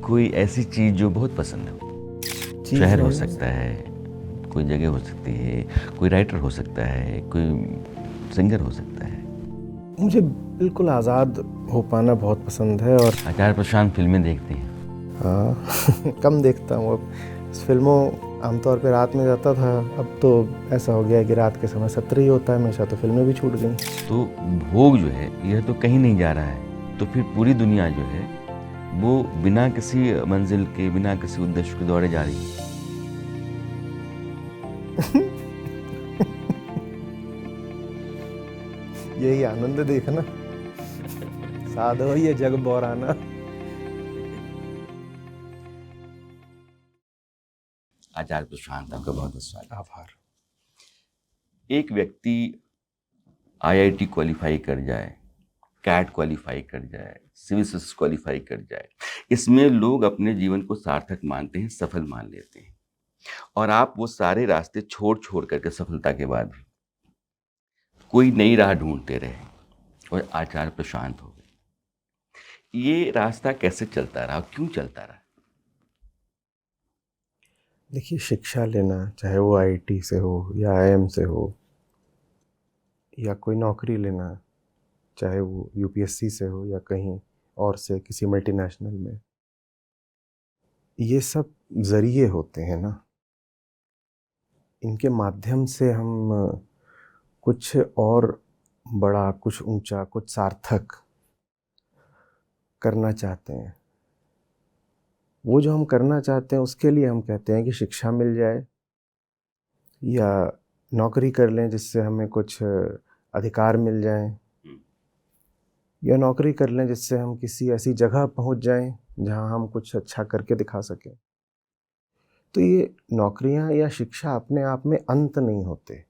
कोई ऐसी चीज़ जो बहुत पसंद हो। शहर हो सकता है, कोई जगह हो सकती है, कोई राइटर हो सकता है, कोई सिंगर हो सकता है। मुझे बिल्कुल आज़ाद हो पाना बहुत पसंद है। और आचार्य प्रशांत फिल्में देखते हैं? हाँ कम देखता हूँ अब। फिल्मों आमतौर पे रात में जाता था, अब तो ऐसा हो गया है कि रात के समय सत्र ही होता है हमेशा, तो फिल्में भी छूट गई। तो भोग जो है यह तो कहीं नहीं जा रहा है, तो फिर पूरी दुनिया जो है वो बिना किसी मंजिल के, बिना किसी उद्देश्य के दौड़े जा रही है। यही आनंद देखना, साधो ये जग बौराना। आचार्य प्रशांत, आपका बहुत बहुत स्वागत। आभार। एक व्यक्ति आईआईटी क्वालिफाई कर जाए, कैट क्वालिफाई कर जाए, सिविल सर्विस क्वालिफाई कर जाए, इसमें लोग अपने जीवन को सार्थक मानते हैं, सफल मान लेते हैं। और आप वो सारे रास्ते छोड़ छोड़ करके सफलता के बाद भी कोई नई राह ढूंढते रहे और आचार्य प्रशांत हो गए। ये रास्ता कैसे चलता रहा, क्यों चलता रहा? देखिए, शिक्षा लेना, चाहे वो आईआईटी से हो या आईआईएम से हो, या कोई नौकरी लेना, चाहे वो यूपीएससी से हो या कहीं और से, किसी मल्टीनेशनल में, ये सब जरिए होते हैं ना। इनके माध्यम से हम कुछ और बड़ा, कुछ ऊंचा, कुछ सार्थक करना चाहते हैं। वो जो हम करना चाहते हैं उसके लिए हम कहते हैं कि शिक्षा मिल जाए, या नौकरी कर लें जिससे हमें कुछ अधिकार मिल जाएं, या नौकरी कर लें जिससे हम किसी ऐसी जगह पहुंच जाएं जहां हम कुछ अच्छा करके दिखा सकें। तो ये नौकरियां या शिक्षा अपने आप में अंत नहीं होते,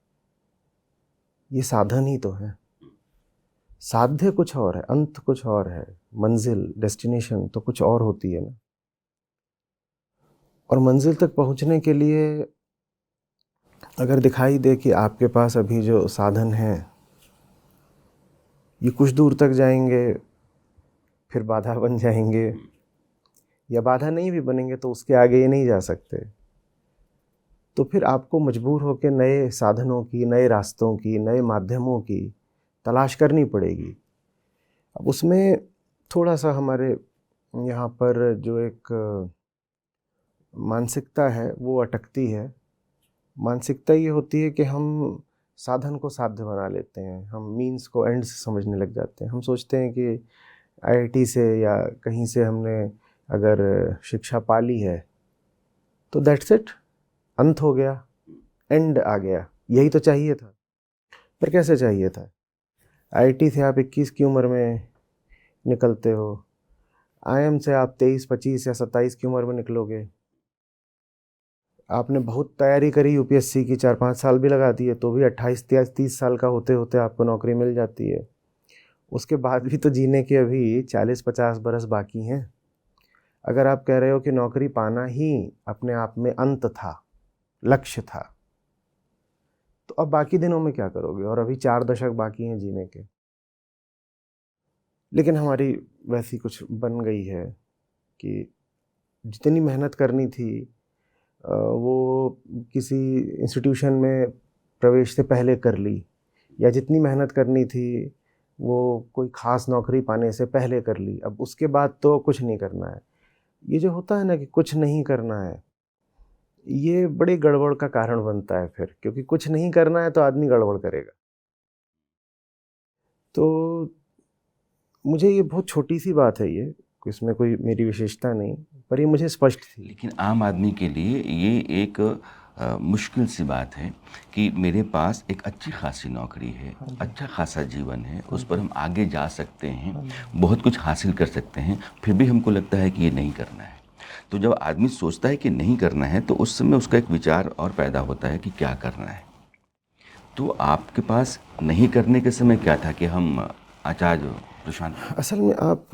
ये साधन ही तो है। साध्य कुछ और है, अंत कुछ और है, मंजिल, डेस्टिनेशन तो कुछ और होती है ना। और मंजिल तक पहुंचने के लिए अगर दिखाई दे कि आपके पास अभी जो साधन हैं ये कुछ दूर तक जाएंगे, फिर बाधा बन जाएंगे, या बाधा नहीं भी बनेंगे तो उसके आगे ये नहीं जा सकते, तो फिर आपको मजबूर होकर नए साधनों की, नए रास्तों की, नए माध्यमों की तलाश करनी पड़ेगी। अब उसमें थोड़ा सा हमारे यहाँ पर जो एक मानसिकता है वो अटकती है। मानसिकता ये होती है कि हम साधन को साध्य बना लेते हैं, हम मीन्स को एंड से समझने लग जाते हैं। हम सोचते हैं कि आईआईटी से या कहीं से हमने अगर शिक्षा पा ली है तो दैट्स इट, अंत हो गया, एंड आ गया, यही तो चाहिए था। पर कैसे चाहिए था? आईआईटी से आप 21 की उम्र में निकलते हो, आईएम से आप 23, 25 या 27 की उम्र में निकलोगे। आपने बहुत तैयारी करी यूपीएससी की, 4-5 साल भी लगा दिए, तो भी 28 या 30 साल का होते होते आपको नौकरी मिल जाती है। उसके बाद भी तो जीने के अभी 40-50 बरस बाकी हैं। अगर आप कह रहे हो कि नौकरी पाना ही अपने आप में अंत था, लक्ष्य था, तो अब बाकी दिनों में क्या करोगे? और अभी 4 दशक बाकी हैं जीने के। लेकिन हमारी वैसी कुछ बन गई है कि जितनी मेहनत करनी थी वो किसी इंस्टीट्यूशन में प्रवेश से पहले कर ली, या जितनी मेहनत करनी थी वो कोई ख़ास नौकरी पाने से पहले कर ली। अब उसके बाद तो कुछ नहीं करना है। ये जो होता है ना कि कुछ नहीं करना है, ये बड़ी गड़बड़ का कारण बनता है फिर, क्योंकि कुछ नहीं करना है तो आदमी गड़बड़ करेगा। तो मुझे ये बहुत छोटी सी बात है, ये इसमें कोई मेरी विशेषता नहीं, पर ये मुझे स्पष्ट थी। लेकिन आम आदमी के लिए ये एक मुश्किल सी बात है कि मेरे पास एक अच्छी खासी नौकरी है, अच्छा खासा जीवन है, उस पर हम आगे जा सकते हैं, बहुत कुछ हासिल कर सकते हैं, फिर भी हमको लगता है कि ये नहीं करना है। तो जब आदमी सोचता है कि नहीं करना है तो उस समय उसका एक विचार और पैदा होता है कि क्या करना है। तो आपके पास नहीं करने के समय क्या था कि हम आचार्य प्रशांत? असल में आप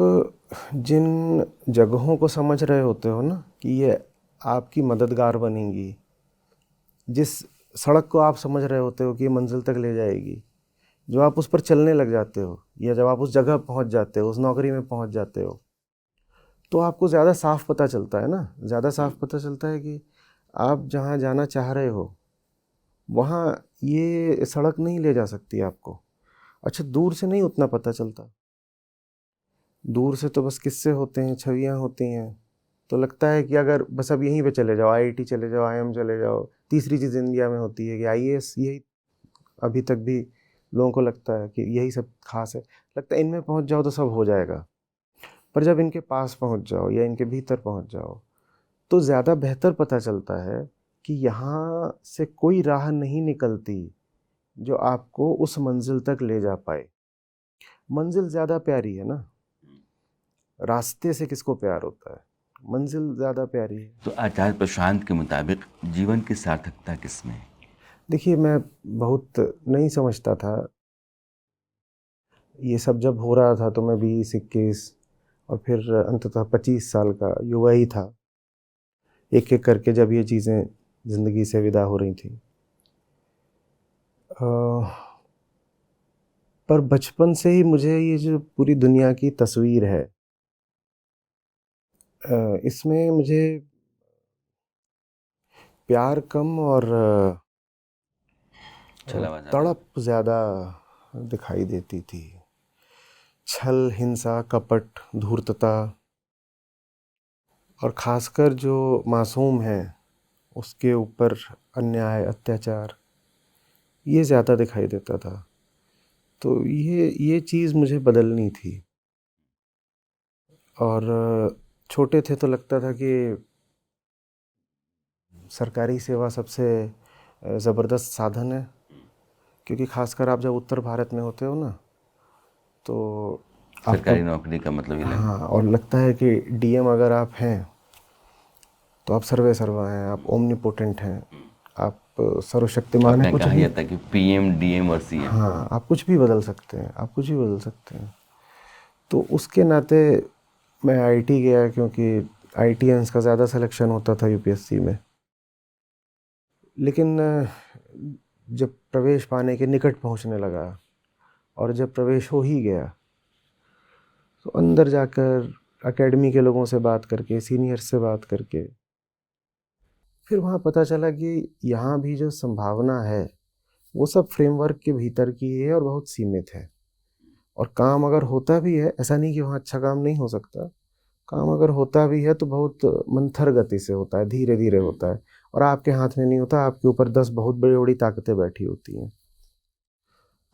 जिन जगहों को समझ रहे होते हो ना कि ये आपकी मददगार बनेंगी, जिस सड़क को आप समझ रहे होते हो कि ये मंजिल तक ले जाएगी, जो आप उस पर चलने लग जाते हो, या जब आप उस जगह पहुंच जाते हो, उस नौकरी में पहुंच जाते हो, तो आपको ज़्यादा साफ पता चलता है ना, ज़्यादा साफ पता चलता है कि आप जहाँ जाना चाह रहे हो वहाँ ये सड़क नहीं ले जा सकती आपको। अच्छा, दूर से नहीं उतना पता चलता, दूर से तो बस किस्से होते हैं, छवियाँ होती हैं, तो लगता है कि अगर बस अब यहीं पे चले जाओ, आईआईटी चले जाओ, आईएम चले जाओ। तीसरी चीज़ इंडिया में होती है कि आईएएस, यही अभी तक भी लोगों को लगता है कि यही सब खास है। लगता है इनमें पहुंच जाओ तो सब हो जाएगा। पर जब इनके पास पहुंच जाओ या इनके भीतर पहुंच जाओ तो ज़्यादा बेहतर पता चलता है कि यहाँ से कोई राह नहीं निकलती जो आपको उस मंजिल तक ले जा पाए। मंजिल ज़्यादा प्यारी है ना, रास्ते से किसको प्यार होता है, मंजिल ज़्यादा प्यारी है। तो आचार्य प्रशांत के मुताबिक जीवन की सार्थकता किसमें है? देखिए, मैं बहुत नहीं समझता था ये सब। जब हो रहा था तो मैं 20-21 और फिर अंततः 25 साल का युवा ही था। एक एक करके जब ये चीज़ें ज़िंदगी से विदा हो रही थी, पर बचपन से ही मुझे ये जो पूरी दुनिया की तस्वीर है, इसमें मुझे प्यार कम और छलावा ज़्यादा। तड़प ज़्यादा दिखाई देती थी। छल, हिंसा, कपट, धूर्तता, और ख़ासकर जो मासूम है उसके ऊपर अन्याय, अत्याचार, ये ज़्यादा दिखाई देता था। तो ये चीज़ मुझे बदलनी थी। और छोटे थे तो लगता था कि सरकारी सेवा सबसे ज़बरदस्त साधन है, क्योंकि ख़ासकर आप जब उत्तर भारत में होते हो ना, तो सरकारी आपको, नौकरी का मतलब ये लगता हाँ, और लगता है कि डीएम अगर आप हैं तो आप सर्वे सर्वा हैं, आप ओमनीपोटेंट हैं, आप है। सर्वशक्तिमान हैं, आपने कुछ कहा भी। यह था कि पीएम, डीएम और सीएम। हाँ, आप कुछ भी बदल सकते हैं, आप कुछ भी बदल सकते हैं। तो उसके नाते मैं आईटी गया, क्योंकि आईटीएंस का ज़्यादा सिलेक्शन होता था यूपीएससी में। लेकिन जब प्रवेश पाने के निकट पहुंचने लगा और जब प्रवेश हो ही गया तो अंदर जाकर एकेडमी के लोगों से बात करके, सीनियर से बात करके, फिर वहाँ पता चला कि यहाँ भी जो संभावना है वो सब फ्रेमवर्क के भीतर की है और बहुत सीमित है। और काम अगर होता भी है, ऐसा नहीं कि वहाँ अच्छा काम नहीं हो सकता, काम अगर होता भी है तो बहुत मंथर गति से होता है, धीरे धीरे होता है, और आपके हाथ में नहीं होता, आपके ऊपर 10 बहुत बड़ी बड़ी ताकतें बैठी होती हैं।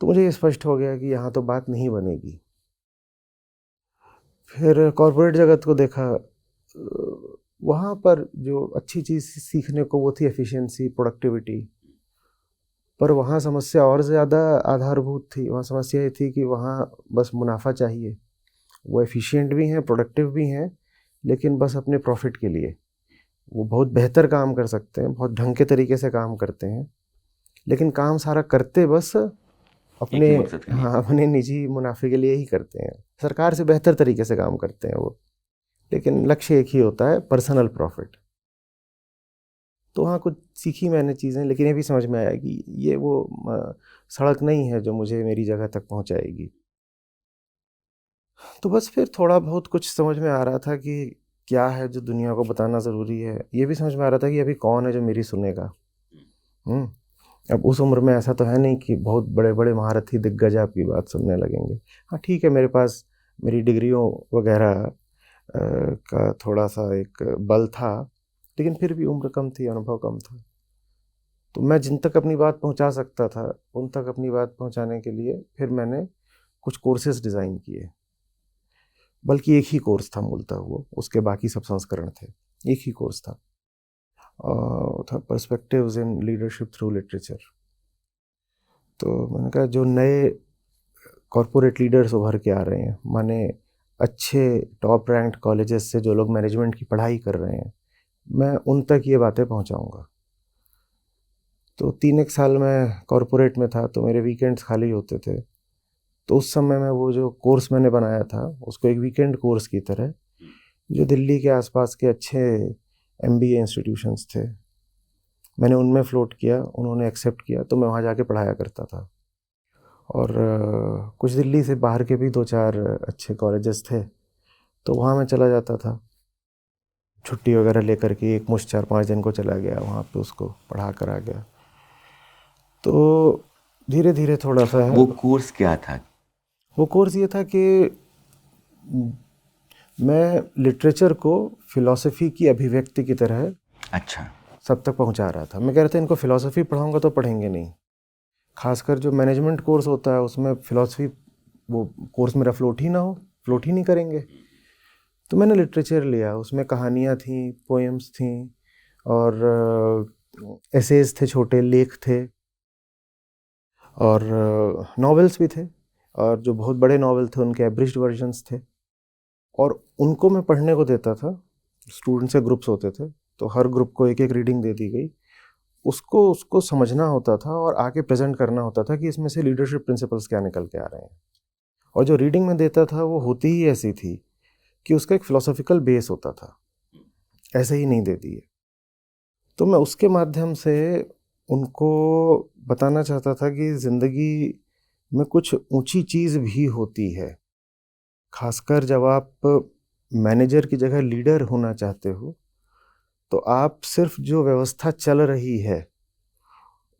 तो मुझे ये स्पष्ट हो गया कि यहाँ तो बात नहीं बनेगी। फिर कॉरपोरेट जगत को देखा, वहाँ पर जो अच्छी चीज़ सीखने को वो थी एफिशिएंसी, प्रोडक्टिविटी। पर वहाँ समस्या और ज़्यादा आधारभूत थी। वहाँ समस्या ये थी कि वहाँ बस मुनाफा चाहिए। वो एफिशिएंट भी हैं, प्रोडक्टिव भी हैं, लेकिन बस अपने प्रॉफिट के लिए। वो बहुत बेहतर काम कर सकते हैं, बहुत ढंग के तरीके से काम करते हैं, लेकिन काम सारा करते बस एक अपने, ही मकसद के लिए। हाँ, अपने निजी मुनाफे के लिए ही करते हैं। सरकार से बेहतर तरीके से काम करते हैं वो, लेकिन लक्ष्य एक ही होता है, पर्सनल प्रॉफिट। तो वहाँ कुछ सीखी मैंने चीज़ें, लेकिन ये भी समझ में आया कि ये वो सड़क नहीं है जो मुझे मेरी जगह तक पहुँचाएगी। तो बस फिर थोड़ा बहुत कुछ समझ में आ रहा था कि क्या है जो दुनिया को बताना ज़रूरी है। ये भी समझ में आ रहा था कि अभी कौन है जो मेरी सुनेगा। अब उस उम्र में ऐसा तो है नहीं कि बहुत बड़े बड़े महारथी दिग्गज आपकी बात सुनने लगेंगे। हाँ ठीक है, मेरे पास मेरी डिग्रियों वगैरह का थोड़ा सा एक बल था, लेकिन फिर भी उम्र कम थी, अनुभव कम था। तो मैं जिन तक अपनी बात पहुंचा सकता था उन तक अपनी बात पहुंचाने के लिए फिर मैंने कुछ कोर्सेज डिज़ाइन किए। बल्कि एक ही कोर्स था मूलतः वो, उसके बाकी सब संस्करण थे, एक ही कोर्स था। था perspectives in leadership through literature. तो मैंने कहा जो नए कॉरपोरेट लीडर्स उभर के आ रहे हैं, माने अच्छे टॉप रैंक्ड कॉलेजेस से जो लोग मैनेजमेंट की पढ़ाई कर रहे हैं, मैं उन तक ये बातें पहुंचाऊंगा। तो 3 एक साल मैं कॉरपोरेट में था, तो मेरे वीकेंड्स खाली होते थे। तो उस समय मैं वो जो कोर्स मैंने बनाया था उसको एक वीकेंड कोर्स की तरह, जो दिल्ली के आसपास के अच्छे एमबीए इंस्टीट्यूशंस थे, मैंने उनमें फ्लोट किया, उन्होंने एक्सेप्ट किया, तो मैं वहाँ जाके पढ़ाया करता था। और कुछ दिल्ली से बाहर के भी 2-4 अच्छे कॉलेजेस थे, तो वहाँ मैं चला जाता था। छुट्टी वगैरह लेकर के एक मुश्त 4-5 दिन को चला गया वहाँ पे, उसको पढ़ा कर आ गया। तो धीरे धीरे थोड़ा सा वो कोर्स क्या था? वो कोर्स ये था कि मैं लिटरेचर को फिलॉसफी की अभिव्यक्ति की तरह अच्छा, सब तक पहुंचा रहा था। मैं कह रहा था इनको फिलॉसफी पढ़ाऊंगा तो पढ़ेंगे नहीं, खासकर जो मैनेजमेंट कोर्स होता है उसमें फिलॉसफी वो कोर्स मेरा फ्लोट ही नहीं करेंगे। तो मैंने लिटरेचर लिया, उसमें कहानियाँ थीं, पोएम्स थीं और एसेज थे, छोटे लेख थे और नॉवेल्स भी थे, और जो बहुत बड़े नॉवेल थे उनके एब्रिज्ड वर्जन्स थे, और उनको मैं पढ़ने को देता था। स्टूडेंट्स के ग्रुप्स होते थे, तो हर ग्रुप को एक एक रीडिंग दे दी गई, उसको समझना होता था और आके प्रेजेंट करना होता था कि इसमें से लीडरशिप प्रिंसिपल्स क्या निकल के आ रहे हैं। और जो रीडिंग में देता था वो होती ही ऐसी थी कि उसका एक फिलोसॉफिकल बेस होता था, ऐसे ही नहीं दे दिए। तो मैं उसके माध्यम से उनको बताना चाहता था कि ज़िंदगी में कुछ ऊंची चीज़ भी होती है, खासकर जब आप मैनेजर की जगह लीडर होना चाहते हो, तो आप सिर्फ जो व्यवस्था चल रही है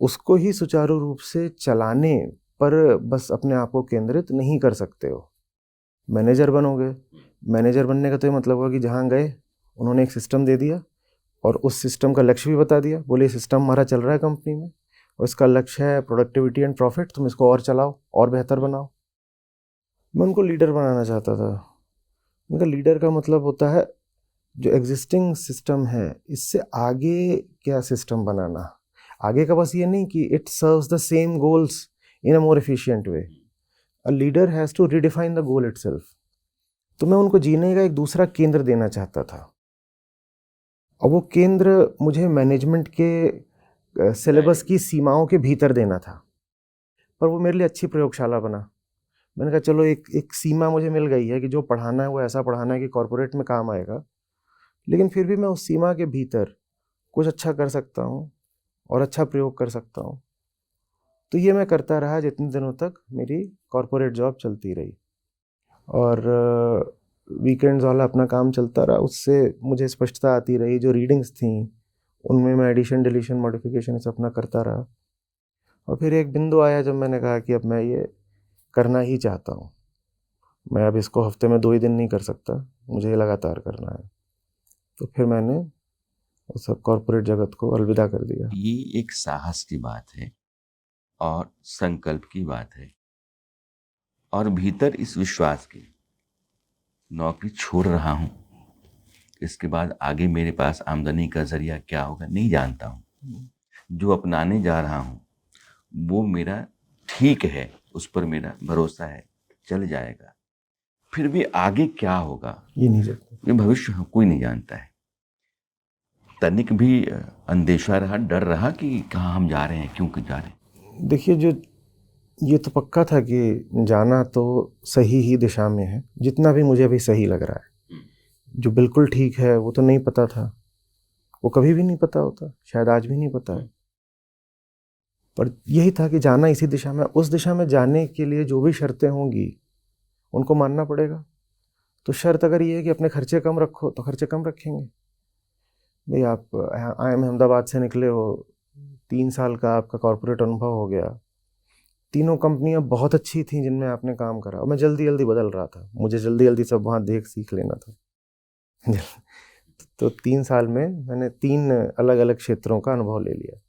उसको ही सुचारू रूप से चलाने पर बस अपने आप को केंद्रित नहीं कर सकते हो। मैनेजर बनोगे, मैनेजर बनने का तो ये मतलब हुआ कि जहाँ गए उन्होंने एक सिस्टम दे दिया और उस सिस्टम का लक्ष्य भी बता दिया, बोले सिस्टम हमारा चल रहा है कंपनी में और इसका लक्ष्य है प्रोडक्टिविटी एंड प्रॉफिट, तुम इसको और चलाओ और बेहतर बनाओ। मैं उनको लीडर बनाना चाहता था। उनका लीडर का मतलब होता है जो एग्जिस्टिंग सिस्टम है इससे आगे क्या सिस्टम बनाना। आगे का बस ये नहीं कि it serves the same goals in a more efficient way, a leader has to redefine the goal itself. तो मैं उनको जीने का एक दूसरा केंद्र देना चाहता था, और वो केंद्र मुझे मैनेजमेंट के सिलेबस की सीमाओं के भीतर देना था, पर वो मेरे लिए अच्छी प्रयोगशाला बना। मैंने कहा चलो एक सीमा मुझे मिल गई है कि जो पढ़ाना है वो ऐसा पढ़ाना है कि कॉरपोरेट में काम आएगा, लेकिन फिर भी मैं उस सीमा के भीतर कुछ अच्छा कर सकता हूँ और अच्छा प्रयोग कर सकता हूँ। तो ये मैं करता रहा जितने दिनों तक मेरी कॉरपोरेट जॉब चलती रही, और वीकेंड्स वाला अपना काम चलता रहा। उससे मुझे स्पष्टता आती रही, जो रीडिंग्स थी उनमें मैं एडिशन डिलीशन मॉडिफिकेशन सब अपना करता रहा। और फिर एक बिंदु आया जब मैंने कहा कि अब मैं ये करना ही चाहता हूँ, मैं अब इसको हफ्ते में 2 ही दिन नहीं कर सकता, मुझे ये लगातार करना है। तो फिर मैंने उस सब कॉरपोरेट जगत को अलविदा कर दिया। ये एक साहस की बात है और संकल्प की बात है, और भीतर इस विश्वास की, नौकरी छोड़ रहा हूँ, इसके बाद आगे मेरे पास आमदनी का जरिया क्या होगा नहीं जानता हूँ, जो अपनाने जा रहा हूँ वो मेरा ठीक है, उस पर मेरा भरोसा है, चल जाएगा। फिर भी आगे क्या होगा ये नहीं जानता, ये भविष्य कोई नहीं जानता है। तनिक भी अंदेशा रहा, डर रहा कि कहाँ हम जा रहे हैं, क्यों जा रहे हैं? देखिए जो ये तो पक्का था कि जाना तो सही ही दिशा में है, जितना भी मुझे अभी सही लग रहा है। जो बिल्कुल ठीक है वो तो नहीं पता था, वो कभी भी नहीं पता होता, शायद आज भी नहीं पता है। पर यही था कि जाना इसी दिशा में, उस दिशा में जाने के लिए जो भी शर्तें होंगी उनको मानना पड़ेगा। तो शर्त अगर ये है कि अपने खर्चे कम रखो तो खर्चे कम रखेंगे। भाई आप IIM अहमदाबाद से निकले हो, 3 साल का आपका कॉर्पोरेट अनुभव हो गया, तीनों कंपनियां बहुत अच्छी थी जिनमें आपने काम करा, और मैं जल्दी जल्दी बदल रहा था, मुझे जल्दी जल्दी सब वहाँ देख सीख लेना था। तो 3 साल में मैंने 3 अलग अलग क्षेत्रों का अनुभव ले लिया।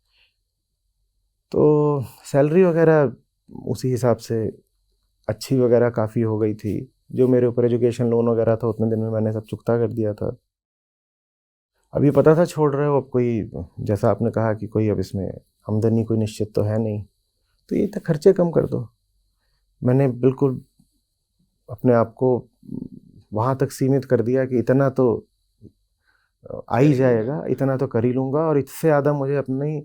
तो सैलरी वगैरह उसी हिसाब से अच्छी वगैरह काफ़ी हो गई थी। जो मेरे ऊपर एजुकेशन लोन वगैरह था उतने दिन में मैंने सब चुकता कर दिया था। अब ये पता था छोड़ रहे हो, अब कोई, जैसा आपने कहा कि कोई अब इसमें आमदनी कोई निश्चित तो है नहीं, तो ये था खर्चे कम कर दो। मैंने बिल्कुल अपने आप को वहाँ तक सीमित कर दिया कि इतना तो आ ही जाएगा, इतना तो कर ही लूँगा, और इससे ज़्यादा मुझे अपनी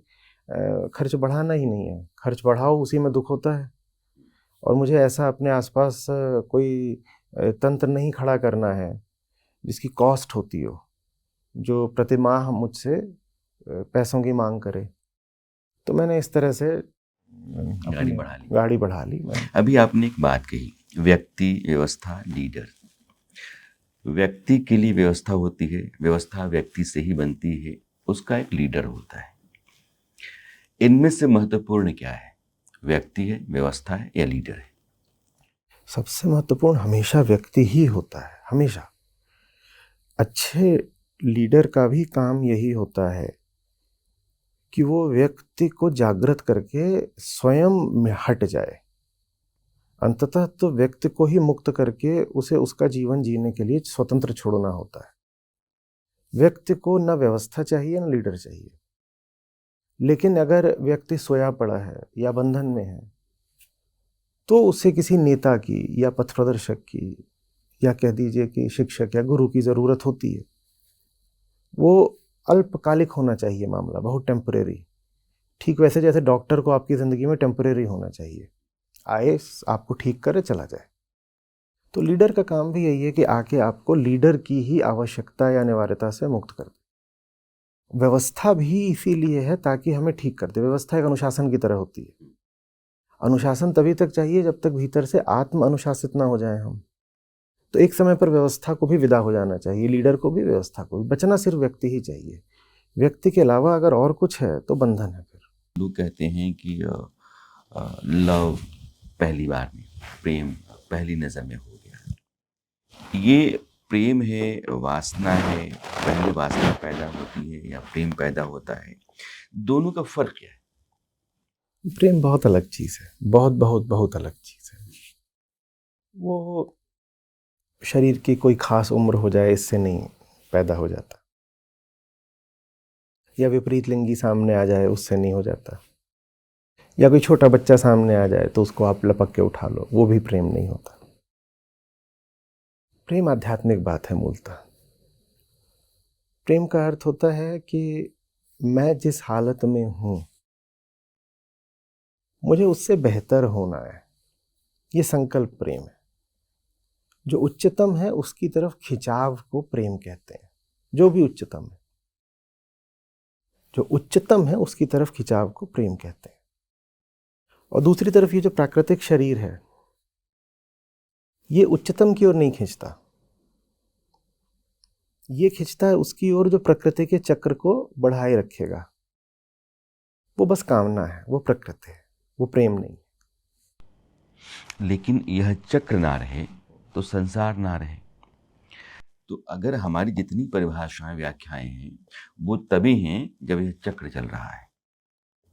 खर्च बढ़ाना ही नहीं है। खर्च बढ़ाओ उसी में दुख होता है, और मुझे ऐसा अपने आसपास कोई तंत्र नहीं खड़ा करना है जिसकी कॉस्ट होती हो, जो प्रतिमाह मुझसे पैसों की मांग करे। तो मैंने इस तरह से गाड़ी बढ़ा ली। अभी आपने एक बात कही, व्यक्ति, व्यवस्था, लीडर। व्यक्ति के लिए व्यवस्था होती है, व्यवस्था व्यक्ति से ही बनती है, उसका एक लीडर होता है। इनमें से महत्वपूर्ण क्या है? व्यक्ति है, व्यवस्था है या लीडर है? सबसे महत्वपूर्ण हमेशा व्यक्ति ही होता है, हमेशा। अच्छे लीडर का भी काम यही होता है कि वो व्यक्ति को जागृत करके स्वयं में हट जाए। अंततः तो व्यक्ति को ही मुक्त करके उसे उसका जीवन जीने के लिए स्वतंत्र छोड़ना होता है। व्यक्ति को न व्यवस्था चाहिए न लीडर चाहिए। लेकिन अगर व्यक्ति सोया पड़ा है या बंधन में है तो उसे किसी नेता की या पथ प्रदर्शक की या कह दीजिए कि शिक्षक या गुरु की ज़रूरत होती है। वो अल्पकालिक होना चाहिए मामला, बहुत टेम्परेरी। ठीक वैसे जैसे डॉक्टर को आपकी ज़िंदगी में टेम्परेरी होना चाहिए, आए आपको ठीक करे चला जाए। तो लीडर का काम भी यही है कि आके आपको लीडर की ही आवश्यकता या अनिवार्यता से मुक्त कर दे। व्यवस्था भी इसीलिए है ताकि हमें ठीक कर दे। व्यवस्था एक अनुशासन की तरह होती है। अनुशासन तभी तक चाहिए जब तक भीतर से आत्म अनुशासित ना हो जाए हम। तो एक समय पर व्यवस्था को भी विदा हो जाना चाहिए, लीडर को भी, व्यवस्था को भी। बचना सिर्फ व्यक्ति ही चाहिए। व्यक्ति के अलावा अगर और कुछ है तो बंधन है। फिर लोग कहते हैं कि लव पहली बार में, प्रेम पहली नज़र में हो गया। ये प्रेम है, वासना है, पहले वासना पैदा होती है या प्रेम पैदा होता है? दोनों का फर्क क्या है? प्रेम बहुत अलग चीज़ है, बहुत बहुत बहुत अलग चीज़ है। वो शरीर की कोई खास उम्र हो जाए इससे नहीं पैदा हो जाता, या विपरीत लिंगी सामने आ जाए उससे नहीं हो जाता, या कोई छोटा बच्चा सामने आ जाए तो उसको आप लपक के उठा लो, वो भी प्रेम नहीं होता। प्रेम आध्यात्मिक बात है मूलतः। प्रेम का अर्थ होता है कि मैं जिस हालत में हूं मुझे उससे बेहतर होना है। ये संकल्प प्रेम है। जो उच्चतम है उसकी तरफ खिंचाव को प्रेम कहते हैं। जो भी उच्चतम है, जो उच्चतम है उसकी तरफ खिंचाव को प्रेम कहते हैं। और दूसरी तरफ ये जो प्राकृतिक शरीर है ये उच्चतम की ओर नहीं खींचता, ये खींचता है उसकी ओर जो प्रकृति के चक्र को बढ़ाए रखेगा। वो बस कामना है, वो प्रकृति है, वो प्रेम नहीं। लेकिन यह चक्र ना रहे तो संसार ना रहे। तो अगर हमारी जितनी परिभाषाएं, व्याख्याएं हैं, वो तभी हैं जब यह चक्र चल रहा है।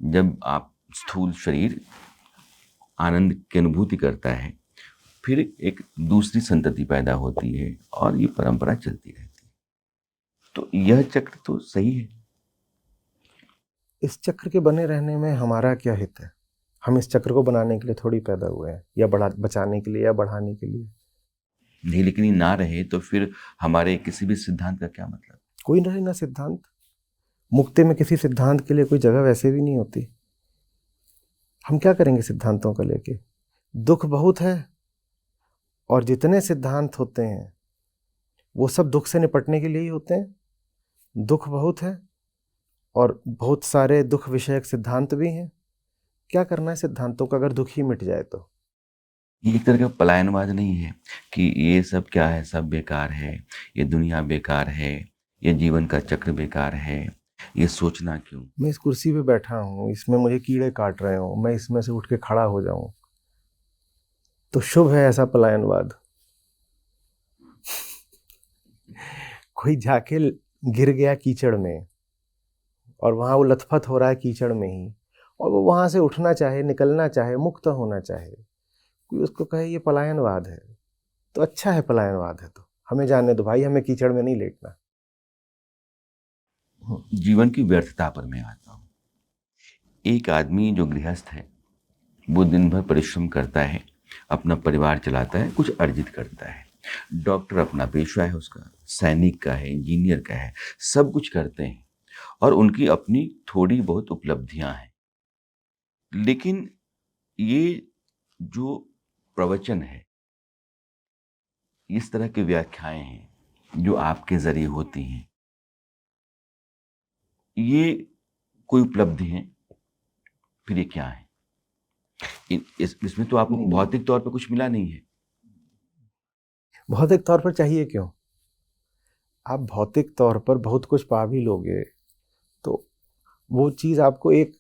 जब आप स्थूल शरीर आनंद की अनुभूति करता है, फिर एक दूसरी संतति पैदा होती है और ये परंपरा चलती रहती है। तो यह चक्र तो सही है। इस चक्र के बने रहने में हमारा क्या हित है? हम इस चक्र को बनाने के लिए थोड़ी पैदा हुए हैं, या बचाने के लिए या बढ़ाने के लिए। नहीं, लेकिन ये ना रहे तो फिर हमारे किसी भी सिद्धांत का क्या मतलब? कोई रहे ना सिद्धांत। मुक्ति में किसी सिद्धांत के लिए कोई जगह वैसे भी नहीं होती। हम क्या करेंगे सिद्धांतों को लेके? दुख बहुत है और जितने सिद्धांत होते हैं वो सब दुख से निपटने के लिए ही होते हैं। दुख बहुत है और बहुत सारे दुख विषयक सिद्धांत भी हैं। क्या करना है सिद्धांतों का अगर दुख ही मिट जाए तो? ये एक तरह का पलायनवाद नहीं है कि ये सब क्या है, सब बेकार है, ये दुनिया बेकार है, ये जीवन का चक्र बेकार है, ये सोचना क्यों? मैं इस कुर्सी पे बैठा हूँ, इसमें मुझे कीड़े काट रहे हो, मैं इसमें से उठ के खड़ा हो जाऊं तो शुभ है ऐसा पलायनवाद? कोई जाके गिर गया कीचड़ में और वहां वो लथपथ हो रहा है कीचड़ में ही, और वो वहां से उठना चाहे, निकलना चाहे, मुक्त होना चाहे, कोई उसको कहे ये पलायनवाद है तो अच्छा है। पलायनवाद है तो हमें जाने दो भाई, हमें कीचड़ में नहीं लेटना। जीवन की व्यर्थता पर मैं आता हूँ। एक आदमी जो गृहस्थ है वो दिन भर परिश्रम करता है, अपना परिवार चलाता है, कुछ अर्जित करता है। डॉक्टर अपना पेशा है उसका, सैनिक का है, इंजीनियर का है, सब कुछ करते हैं और उनकी अपनी थोड़ी बहुत उपलब्धियां हैं। लेकिन ये जो प्रवचन है, इस तरह की व्याख्याएं हैं जो आपके जरिए होती हैं, ये कोई उपलब्धि है? फिर ये क्या है? इसमें तो आपको भौतिक तौर पर कुछ मिला नहीं है। भौतिक तौर पर चाहिए क्यों? आप भौतिक तौर पर बहुत कुछ पा भी लोगे तो वो चीज़ आपको एक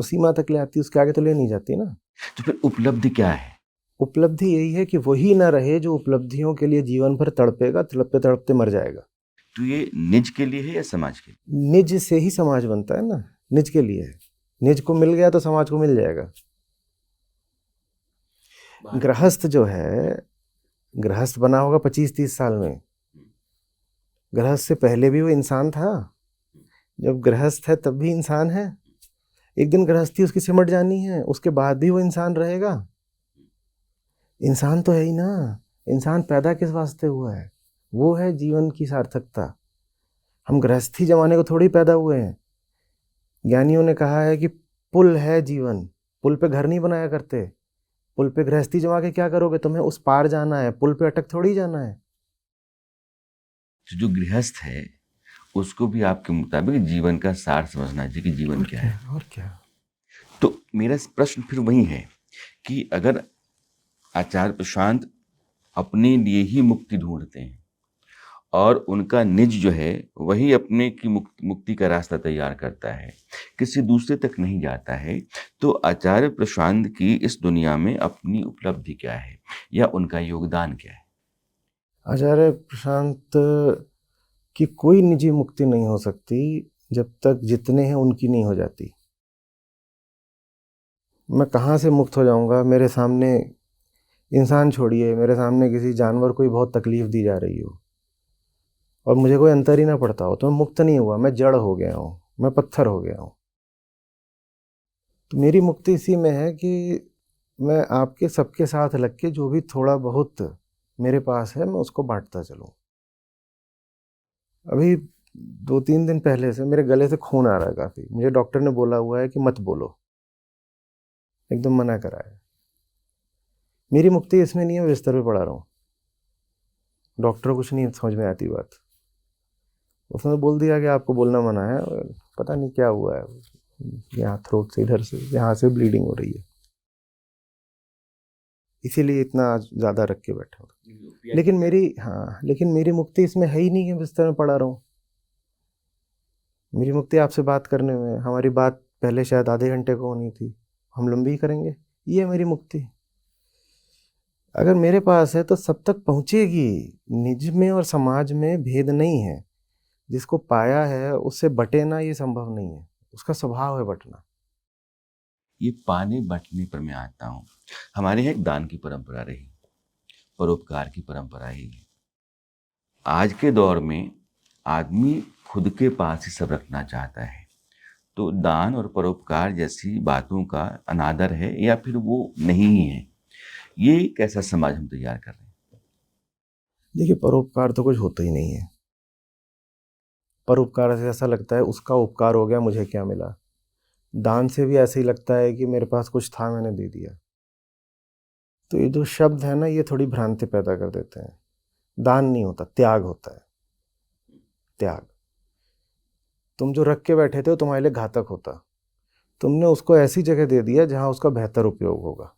सीमा तक ले आती है, उसके आगे तो ले नहीं जाती ना। तो फिर उपलब्धि क्या है? उपलब्धि यही है कि वही ना रहे जो उपलब्धियों के लिए जीवन भर तड़पेगा, तड़पते तड़पते मर जाएगा। तो ये निज के लिए है या समाज के लिए? निज से ही समाज बनता है ना, निज के लिए है। निज को मिल गया तो समाज को मिल जाएगा। गृहस्थ जो है, गृहस्थ बना होगा 25-30 साल में, गृहस्थ से पहले भी वो इंसान था, जब गृहस्थ है तब भी इंसान है। एक दिन गृहस्थी उसकी सिमट जानी है, उसके बाद भी वो इंसान रहेगा। इंसान तो है ही ना। इंसान पैदा किस वास्ते हुआ है? वो है जीवन की सार्थकता। हम गृहस्थी जमाने को थोड़ी पैदा हुए हैं। ज्ञानियों ने कहा है कि पुल है जीवन, पुल पे घर नहीं बनाया करते। पुल पे गृहस्थी जमा के क्या करोगे? तुम्हें उस पार जाना है, पुल पे अटक थोड़ी जाना है। तो जो गृहस्थ है उसको भी आपके मुताबिक जीवन का सार समझना चाहिए कि जीवन क्या है। और क्या। तो मेरा प्रश्न फिर वही है कि अगर आचार्य प्रशांत अपने लिए ही मुक्ति ढूंढते हैं और उनका निज जो है वही अपने की मुक्ति का रास्ता तैयार करता है, किसी दूसरे तक नहीं जाता है, तो आचार्य प्रशांत की इस दुनिया में अपनी उपलब्धि क्या है या उनका योगदान क्या है? आचार्य प्रशांत की कोई निजी मुक्ति नहीं हो सकती जब तक जितने हैं उनकी नहीं हो जाती। मैं कहाँ से मुक्त हो जाऊंगा? मेरे सामने इंसान छोड़िए, मेरे सामने किसी जानवर को ही बहुत तकलीफ दी जा रही हो और मुझे कोई अंतर ही ना पड़ता हो, तो मैं मुक्त नहीं हुआ, मैं जड़ हो गया हूँ, मैं पत्थर हो गया हूँ। तो मेरी मुक्ति इसी में है कि मैं आपके सबके साथ लग के जो भी थोड़ा बहुत मेरे पास है मैं उसको बांटता चलूँ। अभी 2-3 दिन पहले से मेरे गले से खून आ रहा है काफ़ी। मुझे डॉक्टर ने बोला हुआ है कि मत बोलो, एकदम मना करा है। मेरी मुक्ति इसमें नहीं है, मैं बिस्तर पे पड़ा रहा हूँ। डॉक्टर को कुछ नहीं समझ में आती बात। उसने बोल दिया कि आपको बोलना मना है। पता नहीं क्या हुआ है, यहाँ थ्रोट से, इधर से, यहाँ से ब्लीडिंग हो रही है, इसीलिए इतना ज़्यादा रख के बैठा हूँ। लेकिन मेरी मुक्ति इसमें है ही नहीं कि बिस्तर में पड़ा रहूँ। मेरी मुक्ति आपसे बात करने में। हमारी बात पहले शायद आधे घंटे को होनी थी, हम लंबी करेंगे। ये है मेरी मुक्ति। अगर मेरे पास है तो सब तक पहुँचेगी। निज में और समाज में भेद नहीं है। जिसको पाया है उससे बटे ना, ये संभव नहीं है। उसका स्वभाव है बटना। ये पाने बंटने पर मैं आता हूँ। हमारे यहाँ एक दान की परंपरा रही, परोपकार की परंपरा ही है। आज के दौर में आदमी खुद के पास ही सब रखना चाहता है, तो दान और परोपकार जैसी बातों का अनादर है या फिर वो नहीं ही है। ये कैसा समाज हम तैयार कर रहे हैं? देखिए, परोपकार तो कुछ होता ही नहीं है। परोपकार से ऐसा लगता है उसका उपकार हो गया, मुझे क्या मिला। दान से भी ऐसे ही लगता है कि मेरे पास कुछ था, मैंने दे दिया। तो ये जो शब्द है ना, ये थोड़ी भ्रांति पैदा कर देते हैं। दान नहीं होता, त्याग होता है। त्याग। तुम जो रख के बैठे थे वो तुम्हारे लिए घातक होता। तुमने उसको ऐसी जगह दे दिया जहां उसका बेहतर उपयोग होगा।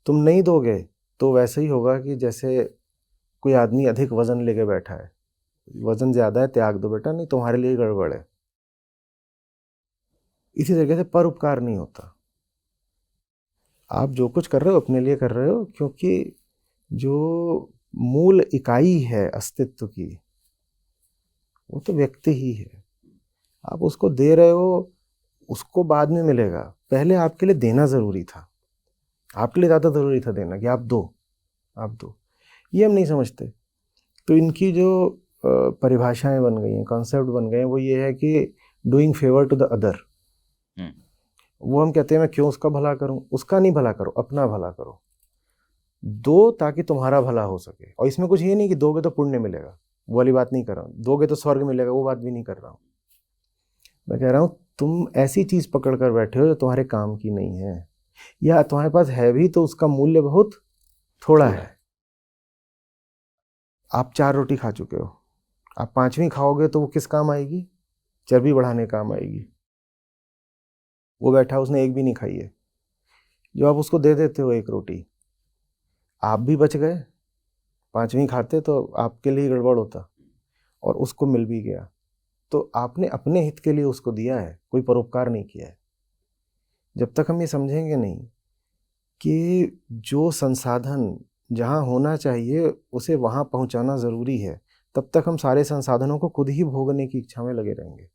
तुम नहीं दोगे तो वैसे ही होगा कि जैसे कोई आदमी अधिक वजन लेके बैठा है, वजन ज्यादा है, त्याग दो बेटा, नहीं तुम्हारे लिए गड़बड़ है। इसी तरीके से परोपकार नहीं होता। आप जो कुछ कर रहे हो अपने लिए कर रहे हो, क्योंकि जो मूल इकाई है अस्तित्व की वो तो व्यक्ति ही है। आप उसको दे रहे हो, उसको बाद में मिलेगा। पहले आपके लिए देना जरूरी था, आपके लिए ज़्यादा ज़रूरी था देना, कि आप दो, आप दो। ये हम नहीं समझते। तो इनकी जो परिभाषाएं बन गई हैं, कॉन्सेप्ट बन गए हैं, वो ये है कि doing favour to the other. वो हम कहते हैं मैं क्यों उसका भला करूं? उसका नहीं भला करो, अपना भला करो। दो ताकि तुम्हारा भला हो सके। और इसमें कुछ ये नहीं कि दोगे तो पुण्य मिलेगा, वो वाली बात नहीं कर रहा हूँ। दोगे तो स्वर्ग मिलेगा, वो बात भी नहीं कर रहा हूँ। मैं कह रहा हूँ तुम ऐसी चीज़ पकड़ कर बैठे हो जो तुम्हारे काम की नहीं है, या तुम्हारे पास है भी तो उसका मूल्य बहुत थोड़ा है। आप 4 रोटी खा चुके हो, आप 5वीं खाओगे तो वो किस काम आएगी? चर्बी बढ़ाने काम आएगी। वो बैठा उसने एक भी नहीं खाई है, जो आप उसको दे देते हो 1 रोटी, आप भी बच गए। 5वीं खाते तो आपके लिए गड़बड़ होता, और उसको मिल भी गया, तो आपने अपने हित के लिए उसको दिया है, कोई परोपकार नहीं किया है। जब तक हम ये समझेंगे नहीं कि जो संसाधन जहाँ होना चाहिए उसे वहाँ पहुँचाना ज़रूरी है, तब तक हम सारे संसाधनों को खुद ही भोगने की इच्छा में लगे रहेंगे,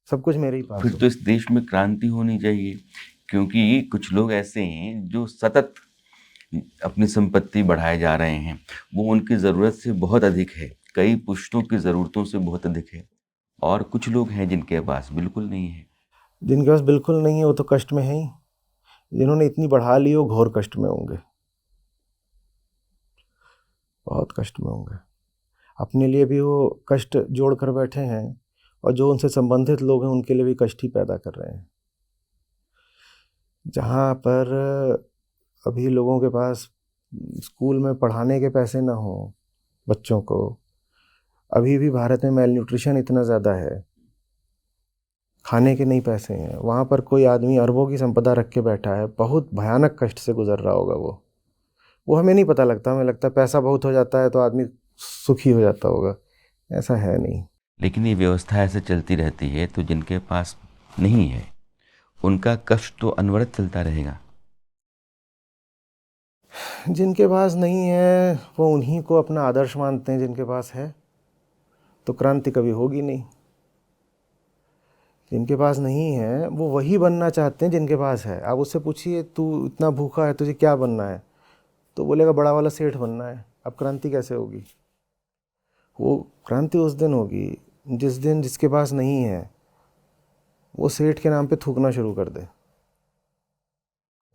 सब कुछ मेरे ही पास फिर हो। तो इस देश में क्रांति होनी चाहिए, क्योंकि कुछ लोग ऐसे हैं जो सतत अपनी संपत्ति बढ़ाए जा रहे हैं। वो उनकी ज़रूरत से बहुत अधिक है, कई पुश्तों की ज़रूरतों से बहुत अधिक है। और कुछ लोग हैं जिनके पास बिल्कुल नहीं है। जिनके पास बिल्कुल नहीं है वो तो कष्ट में है ही, जिन्होंने इतनी बढ़ा ली वो घोर कष्ट में होंगे, बहुत कष्ट में होंगे। अपने लिए भी वो कष्ट जोड़ कर बैठे हैं और जो उनसे संबंधित लोग हैं उनके लिए भी कष्ट ही पैदा कर रहे हैं। जहाँ पर अभी लोगों के पास स्कूल में पढ़ाने के पैसे ना हो बच्चों को, अभी भी भारत में मेल न्यूट्रिशन इतना ज़्यादा है, खाने के नहीं पैसे हैं, वहाँ पर कोई आदमी अरबों की संपदा रख के बैठा है, बहुत भयानक कष्ट से गुजर रहा होगा वो हमें नहीं पता लगता, हमें लगता है पैसा बहुत हो जाता है तो आदमी सुखी हो जाता होगा, ऐसा है नहीं। लेकिन ये व्यवस्था ऐसे चलती रहती है तो जिनके पास नहीं है उनका कष्ट तो अनवरत चलता रहेगा। जिनके पास नहीं है वो उन्हीं को अपना आदर्श मानते हैं, जिनके पास है तो क्रांति कभी होगी नहीं। जिनके पास नहीं है वो वही बनना चाहते हैं जिनके पास है। आप उससे पूछिए तू इतना भूखा है तुझे क्या बनना है, तो बोलेगा बड़ा वाला सेठ बनना है। अब क्रांति कैसे होगी? वो क्रांति उस दिन होगी जिस दिन जिसके पास नहीं है वो सेठ के नाम पे थूकना शुरू कर दे।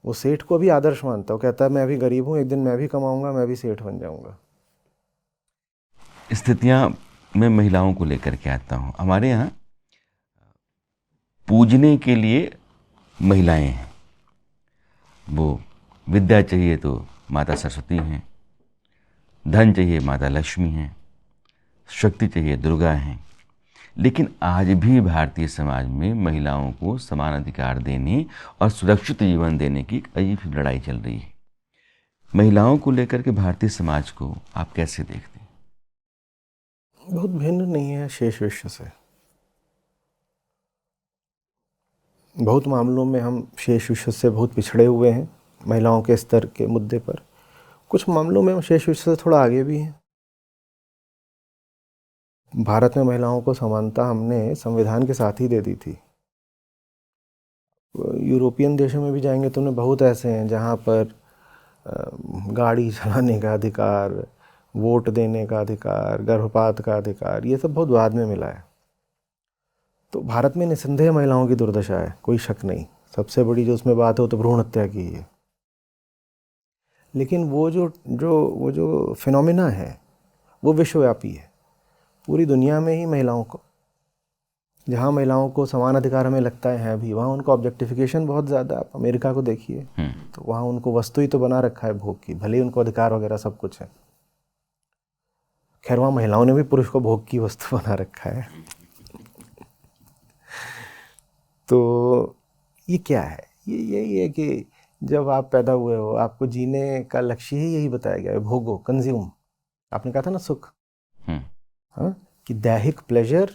वो सेठ को भी आदर्श मानता है, वो कहता है मैं अभी गरीब हूँ, एक दिन मैं भी कमाऊंगा, मैं भी सेठ बन जाऊंगा। स्थितियाँ मैं महिलाओं को लेकर के आता हूँ। हमारे यहाँ पूजने के लिए महिलाएं हैं। वो विद्या चाहिए तो माता सरस्वती हैं, धन चाहिए माता लक्ष्मी हैं, शक्ति चाहिए दुर्गा हैं। लेकिन आज भी भारतीय समाज में महिलाओं को समान अधिकार देने और सुरक्षित जीवन देने की एक अजीब लड़ाई चल रही है। महिलाओं को लेकर के भारतीय समाज को आप कैसे देखते हैं? बहुत भिन्न नहीं है शेष विश्व से। बहुत मामलों में हम शेष विश्व से बहुत पिछड़े हुए हैं महिलाओं के स्तर के मुद्दे पर, कुछ मामलों में हम शेष विश्व से थोड़ा आगे भी हैं। भारत में महिलाओं को समानता हमने संविधान के साथ ही दे दी थी। यूरोपियन देशों में भी जाएंगे तो उन्हें बहुत ऐसे हैं जहाँ पर गाड़ी चलाने का अधिकार, वोट देने का अधिकार, गर्भपात का अधिकार, ये सब बहुत बाद में मिला है। तो भारत में निस्संदेह महिलाओं की दुर्दशा है, कोई शक नहीं। सबसे बड़ी जो उसमें बात हो तो भ्रूण हत्या की है। लेकिन वो जो फिनोमिना है वो विश्वव्यापी है। पूरी दुनिया में ही महिलाओं को, जहाँ महिलाओं को समान अधिकार हमें लगता है भी, वहाँ उनको ऑब्जेक्टिफिकेशन बहुत ज़्यादा। आप अमेरिका को देखिए तो वहाँ उनको वस्तु ही तो बना रखा है भोग की, भले ही उनको अधिकार वगैरह सब कुछ है। खैर वहाँ महिलाओं ने भी पुरुष को भोग की वस्तु बना रखा है। तो ये क्या है? ये यही है कि जब आप पैदा हुए हो आपको जीने का लक्ष्य ही यही बताया गया है, भोगो, कंज्यूम। आपने कहा था ना सुख, हाँ, कि दैहिक प्लेजर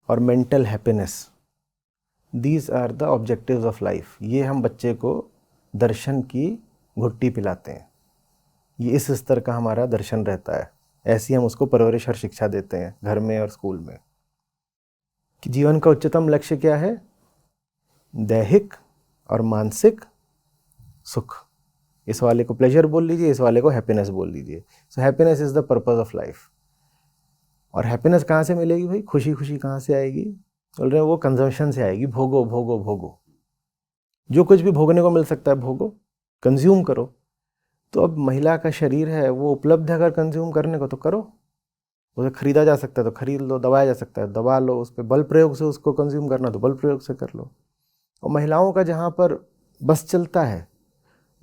और mental happiness, these are the objectives of life. ये हम बच्चे को दर्शन की घुट्टी पिलाते हैं, ये इस स्तर का हमारा दर्शन रहता है। ऐसी हम उसको परवरिश और शिक्षा देते हैं घर में और स्कूल में कि जीवन का उच्चतम लक्ष्य क्या है? दैहिक और मानसिक सुख। इस वाले को प्लेजर बोल लीजिए, इस वाले को हैप्पीनेस बोल लीजिए। So happiness is the purpose of life. और हैप्पीनेस कहाँ से मिलेगी भाई? खुशी खुशी कहाँ से आएगी? बोल रहे हैं वो कंजम्पशन से आएगी। भोगो भोगो भोगो, जो कुछ भी भोगने को मिल सकता है भोगो, कंज्यूम करो। तो अब महिला का शरीर है, वो उपलब्ध है अगर कंज्यूम करने को तो करो। उसे खरीदा जा सकता है तो खरीद लो, दबाया जा सकता है दबा लो, उस पर बल प्रयोग से उसको कंज्यूम करना तो बल प्रयोग से कर लो। और महिलाओं का जहाँ पर बस चलता है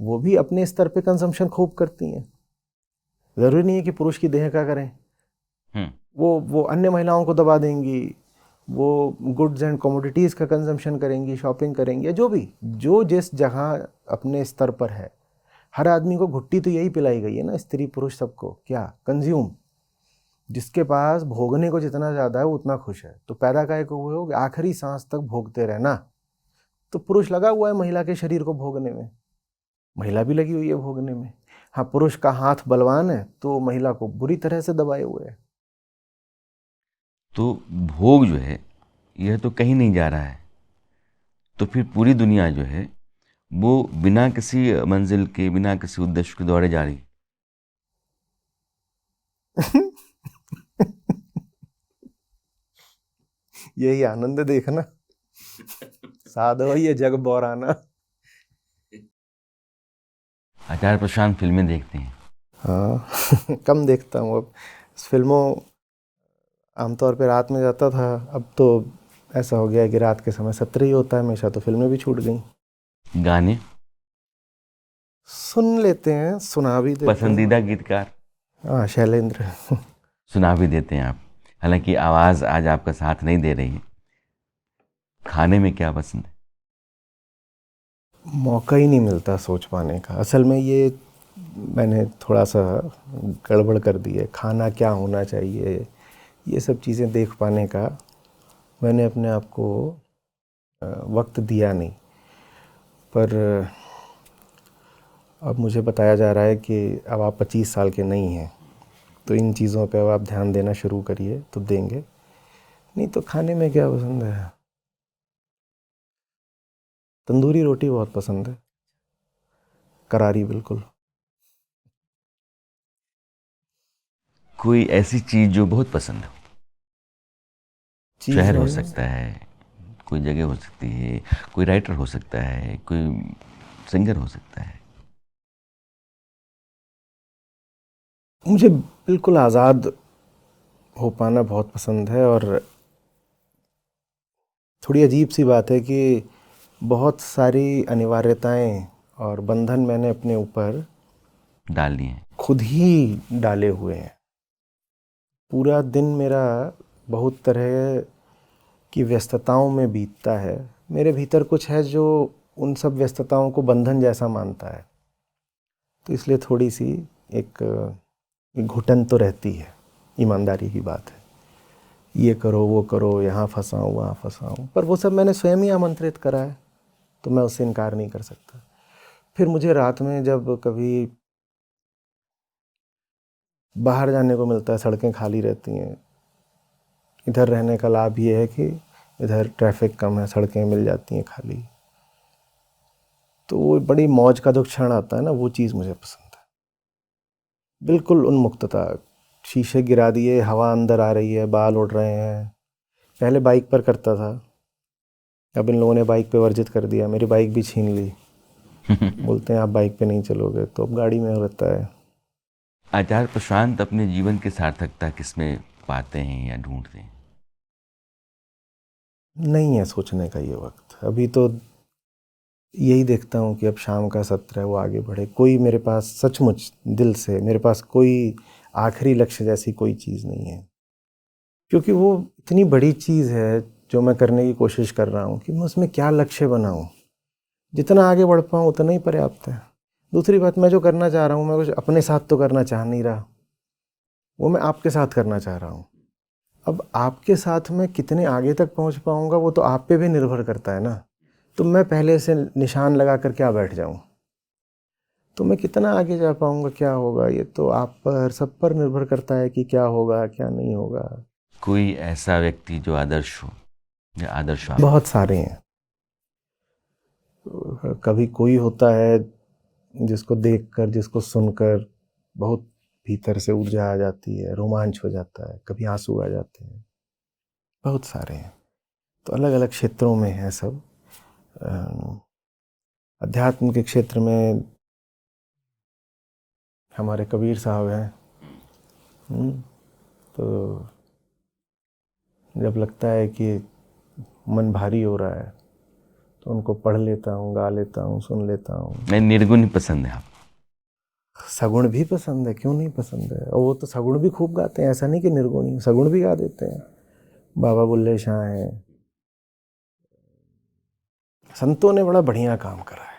वो भी अपने स्तर पे कंजम्पशन खूब करती हैं। ज़रूरी नहीं है कि पुरुष की देह का करें। वो अन्य महिलाओं को दबा देंगी, वो गुड्स एंड कमोडिटीज़ का कंजम्पशन करेंगी, शॉपिंग करेंगी, या जो भी जो जिस जगह अपने स्तर पर है। हर आदमी को घुट्टी तो यही पिलाई गई है ना, स्त्री पुरुष सबको, क्या? कंज्यूम। जिसके पास भोगने को जितना ज़्यादा है वो उतना खुश है। तो पैदा काहे को हुए हो कि आखिरी सांस तक भोगते रहना। तो पुरुष लगा हुआ है महिला के शरीर को भोगने में, महिला भी लगी हुई है भोगने में। हाँ, पुरुष का हाथ बलवान है तो महिला को बुरी तरह से दबाए हुए है। तो भोग जो है यह तो कहीं नहीं जा रहा है, तो फिर पूरी दुनिया जो है वो बिना किसी मंजिल के, बिना किसी उद्देश्य के दौड़े जा रही है। यही आनंद देखना, साधो ये जग बौराना। आचार्य प्रशांत फिल्में देखते हैं? हाँ कम देखता हूँ अब। फिल्मों आमतौर पे रात में जाता था, अब तो ऐसा हो गया है कि रात के समय सत्र ही होता है हमेशा, तो फिल्में भी छूट गई। गाने सुन लेते हैं, सुना भी देते हैं। पसंदीदा गीतकार? हाँ, शैलेंद्र। सुना भी देते हैं आप, हालांकि आवाज़ आज आपका साथ नहीं दे रही है। खाने में क्या पसंद है? मौका ही नहीं मिलता सोच पाने का। असल में ये मैंने थोड़ा सा गड़बड़ कर दी है। खाना क्या होना चाहिए, ये सब चीज़ें देख पाने का मैंने अपने आप को वक्त दिया नहीं। पर अब मुझे बताया जा रहा है कि अब आप 25 साल के नहीं हैं, तो इन चीज़ों पे अब आप ध्यान देना शुरू करिए तो देंगे। नहीं तो खाने में क्या पसंद है, तंदूरी रोटी बहुत पसंद है, करारी बिल्कुल। कोई ऐसी चीज़ जो बहुत पसंद हो? चीज़ शहर हो में सकता है, कोई जगह हो सकती है, कोई राइटर हो सकता है, कोई सिंगर हो सकता है। मुझे बिल्कुल आज़ाद हो पाना बहुत पसंद है। और थोड़ी अजीब सी बात है कि बहुत सारी अनिवार्यताएं और बंधन मैंने अपने ऊपर डाल दिए हैं। खुद ही डाले हुए हैं। पूरा दिन मेरा बहुत तरह की व्यस्तताओं में बीतता है। मेरे भीतर कुछ है जो उन सब व्यस्तताओं को बंधन जैसा मानता है, तो इसलिए थोड़ी सी एक घुटन तो रहती है। ईमानदारी की बात है, ये करो वो करो, यहाँ फंसाऊँ वहाँ फंसाऊँ, पर वो सब मैंने स्वयं ही आमंत्रित करा है, तो मैं उससे इनकार नहीं कर सकता। फिर मुझे रात में जब कभी बाहर जाने को मिलता है, सड़कें खाली रहती हैं। इधर रहने का लाभ ये है कि इधर ट्रैफिक कम है, सड़कें मिल जाती हैं खाली, तो वो बड़ी मौज का जो क्षण आता है ना, वो चीज़ मुझे पसंद है। बिल्कुल उन्मुक्तता, शीशे गिरा दिए, हवा अंदर आ रही है, बाल उड़ रहे हैं। पहले बाइक पर करता था, अब इन लोगों ने बाइक पे वर्जित कर दिया, मेरी बाइक भी छीन ली। बोलते हैं आप बाइक पे नहीं चलोगे, तो अब गाड़ी में रहता है। आचार्य प्रशांत अपने जीवन की सार्थकता किसमें पाते हैं या ढूंढते हैं? नहीं है सोचने का ये वक्त अभी। तो यही देखता हूँ कि अब शाम का सत्र है, वो आगे बढ़े। कोई मेरे पास सचमुच दिल से, मेरे पास कोई आखिरी लक्ष्य जैसी कोई चीज़ नहीं है, क्योंकि वो इतनी बड़ी चीज़ है जो मैं करने की कोशिश कर रहा हूँ कि मैं उसमें क्या लक्ष्य बनाऊँ। जितना आगे बढ़ पाऊँ उतना ही पर्याप्त है। दूसरी बात, मैं जो करना चाह रहा हूँ, मैं कुछ अपने साथ तो करना चाह नहीं रहा, वो मैं आपके साथ करना चाह रहा हूँ। अब आपके साथ मैं कितने आगे तक पहुँच पाऊँगा वो तो आप पे भी निर्भर करता है ना। तो मैं पहले से निशान लगा कर क्या बैठ जाऊँ, तो मैं कितना आगे जा पाऊँगा, क्या होगा, ये तो आप पर, सब पर निर्भर करता है कि क्या होगा क्या नहीं होगा। कोई ऐसा व्यक्ति जो आदर्श हो या आदर्श आप? बहुत सारे हैं। कभी कोई होता है जिसको देखकर, जिसको सुनकर बहुत भीतर से ऊर्जा आ जाती है, रोमांच हो जाता है, कभी आंसू आ जाते हैं। बहुत सारे हैं, तो अलग अलग क्षेत्रों में है सब। अध्यात्म के क्षेत्र में हमारे कबीर साहब हैं। तो जब लगता है कि मन भारी हो रहा है तो उनको पढ़ लेता हूँ, गा लेता हूँ, सुन लेता हूँ। नहीं, निर्गुण ही पसंद है आप? सगुण भी पसंद है, क्यों नहीं पसंद है। और वो तो सगुण भी खूब गाते हैं, ऐसा नहीं कि निर्गुण ही, सगुण भी गा देते हैं। बाबा बुल्ले शाह हैं। संतों ने बड़ा बढ़िया काम करा है।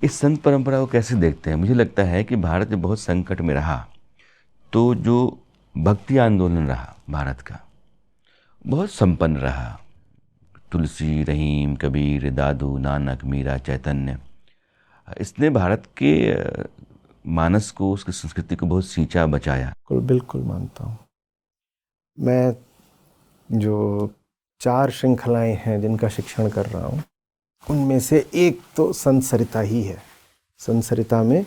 इस संत परंपरा को कैसे देखते हैं? मुझे लगता है कि भारत जब बहुत संकट में रहा तो जो भक्ति आंदोलन रहा भारत का, बहुत संपन्न रहा। तुलसी, रहीम, कबीर, दादू, नानक, मीरा, चैतन्य, इसने भारत के मानस को, उसकी संस्कृति को बहुत सींचा, बचाया। बिल्कुल बिल्कुल मानता हूँ। मैं जो 4 श्रृंखलाएं हैं जिनका शिक्षण कर रहा हूँ, उनमें से एक तो संत सरिता ही है। संत सरिता में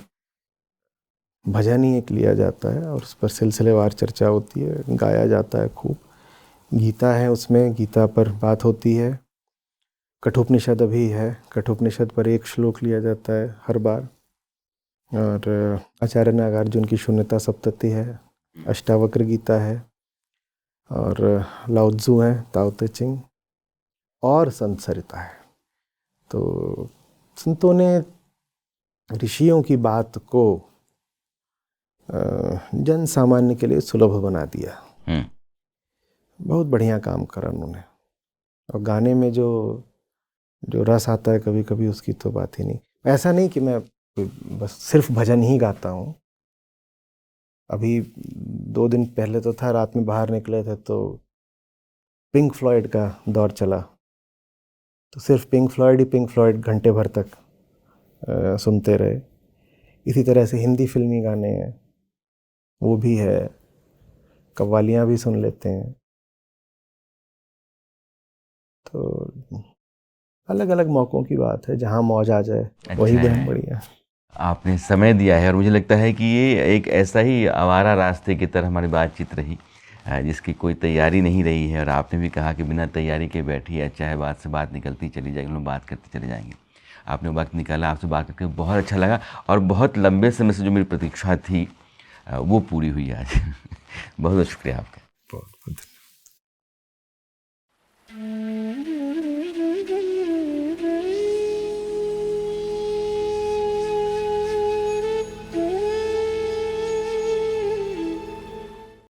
भजन ही एक लिया जाता है और उस पर सिलसिलेवार चर्चा होती है, गाया जाता है खूब। गीता है, उसमें गीता पर बात होती है। कठोपनिषद अभी है, कठोपनिषद पर एक श्लोक लिया जाता है हर बार। और आचार्य नागार्जुन की शून्यता सप्तति है, अष्टावक्र गीता है, और लाओ त्ज़ु है, ताओ ते चिंग, और संत सरिता है। तो संतों ने ऋषियों की बात को जन सामान्य के लिए सुलभ बना दिया। बहुत बढ़िया काम करा उन्होंने। और गाने में जो रस आता है कभी कभी, उसकी तो बात ही नहीं। ऐसा नहीं कि मैं बस सिर्फ भजन ही गाता हूँ। अभी 2 दिन पहले तो था, रात में बाहर निकले थे तो पिंक फ्लॉयड का दौर चला, तो सिर्फ पिंक फ्लॉयड घंटे भर तक सुनते रहे। इसी तरह से हिंदी फिल्मी गाने हैं, वो भी है, कव्वालियाँ भी सुन लेते हैं। तो अलग अलग मौक़ों की बात है, जहाँ मौज आ जाए वही बहन बढ़िया। आपने समय दिया है और मुझे लगता है कि ये एक ऐसा ही आवारा रास्ते की तरह हमारी बातचीत रही, जिसकी कोई तैयारी नहीं रही है। और आपने भी कहा कि बिना तैयारी के बैठिए, चाहे बात से बात निकलती चली जाएगी, हम लोग बात करते चले जाएंगे। आपने वक्त निकाला, आपसे बात करके बहुत अच्छा लगा और बहुत लंबे समय से जो मेरी प्रतीक्षा थी वो पूरी हुई आज। बहुत बहुत शुक्रिया आपका। बहुत बहुत